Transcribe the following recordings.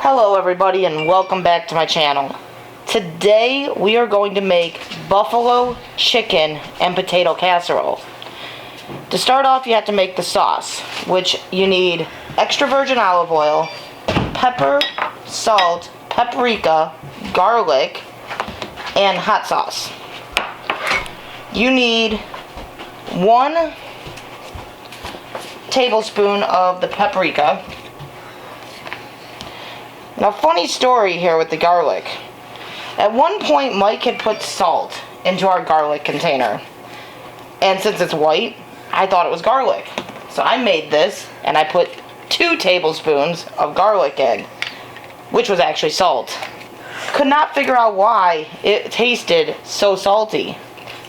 Hello everybody and welcome back to my channel. Today we are going to make buffalo chicken and potato casserole. To start off, you have to make the sauce, which you need extra virgin olive oil, pepper, salt, paprika, garlic, and hot sauce. You need 1 tablespoon of the paprika. Now, funny story here with the garlic. At one point, Mike had put salt into our garlic container. And since it's white, I thought it was garlic. So I made this, and I put 2 tablespoons of garlic in, which was actually salt. Could not figure out why it tasted so salty.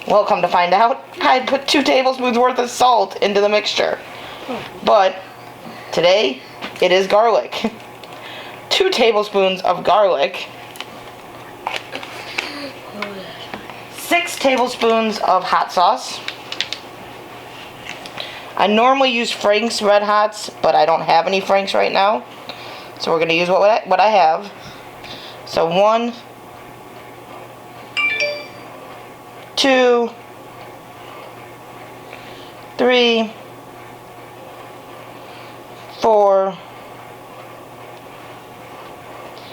Well, come to find out, I had put 2 tablespoons worth of salt into the mixture. But today, it is garlic. 2 tablespoons of garlic, 6 tablespoons of hot sauce. I normally use Frank's Red Hots, but I don't have any Frank's right now, so we're going to use what I have. So 1, 2, 3, 4,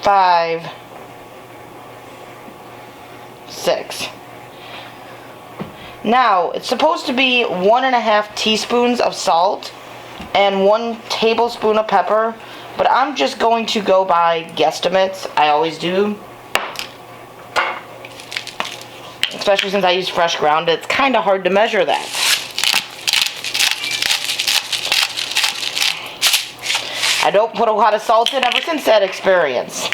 5, 6. Now, it's supposed to be 1.5 teaspoons of salt and 1 tablespoon of pepper, but I'm just going to go by guesstimates. I always do. Especially since I use fresh ground, it's kind of hard to measure that. I don't put a lot of salt in ever since that experience.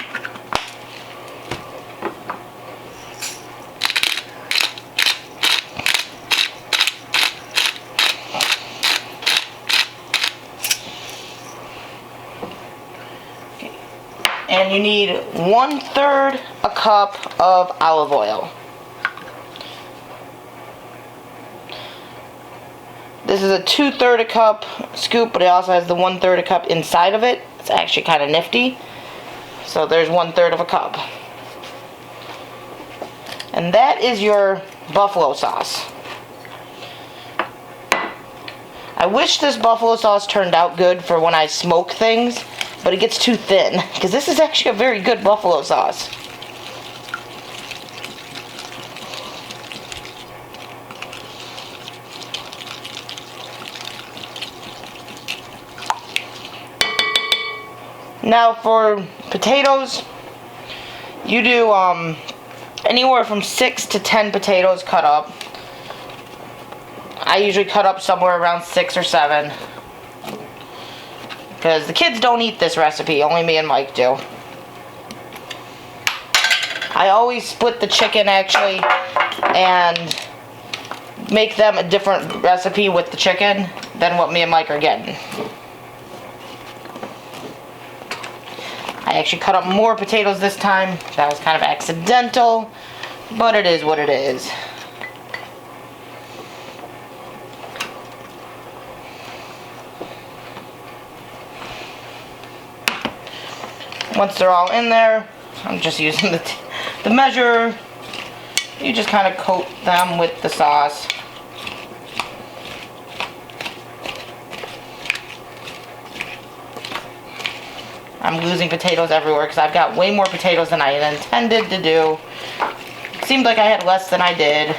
And you need 1/3 a cup of olive oil. This is a 2/3 a cup scoop, but it also has the 1/3 a cup inside of it. It's actually kind of nifty. So there's 1/3 of a cup. And that is your buffalo sauce. I wish this buffalo sauce turned out good for when I smoke things, but it gets too thin, because this is actually a very good buffalo sauce. Now for potatoes, you do anywhere from 6 to 10 potatoes cut up. I usually cut up somewhere around 6 or 7. Because the kids don't eat this recipe, only me and Mike do. I always split the chicken actually and make them a different recipe with the chicken than what me and Mike are getting. I actually cut up more potatoes this time. That was kind of accidental, but it is what it is. Once they're all in there, I'm just using the measure. You just kind of coat them with the sauce. I'm losing potatoes everywhere because I've got way more potatoes than I had intended to do. It seemed like I had less than I did.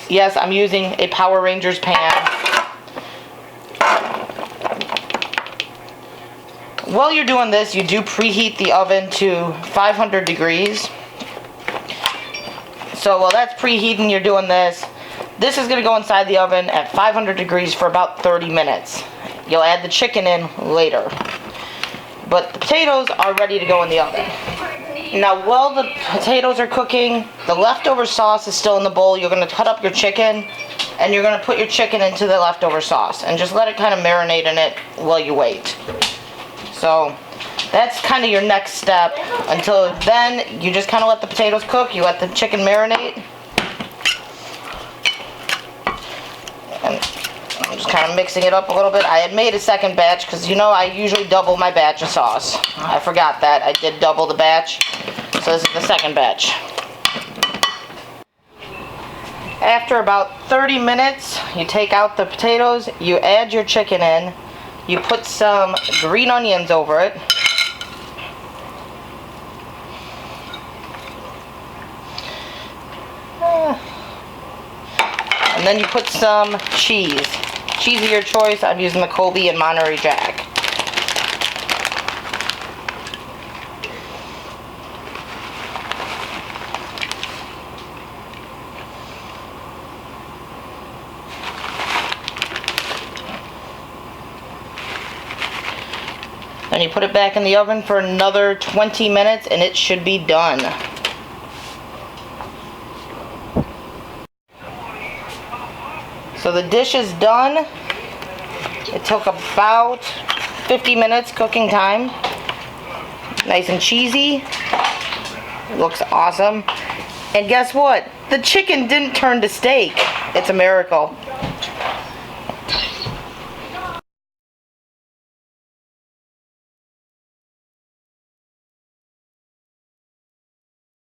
Yes, I'm using a Power Rangers pan. While you're doing this, you do preheat the oven to 500 degrees. So while that's preheating, you're doing this. This is going to go inside the oven at 500 degrees for about 30 minutes. You'll add the chicken in later. But the potatoes are ready to go in the oven. Now, while the potatoes are cooking, the leftover sauce is still in the bowl. You're going to cut up your chicken, and you're going to put your chicken into the leftover sauce. And just let it kind of marinate in it while you wait. So, that's kind of your next step. Until then, you just kind of let the potatoes cook. You let the chicken marinate. Just kind of mixing it up a little bit. I had made a second batch because, you know, I usually double my batch of sauce. I forgot that. I did double the batch. So this is the second batch. After about 30 minutes, you take out the potatoes, you add your chicken in, you put some green onions over it. And then you put some cheese. Cheese of your choice. I'm using the Colby and Monterey Jack. Then you put it back in the oven for another 20 minutes and it should be done. So the dish is done. It took about 50 minutes cooking time. Nice and cheesy. It looks awesome. And guess what? The chicken didn't turn to steak. It's a miracle.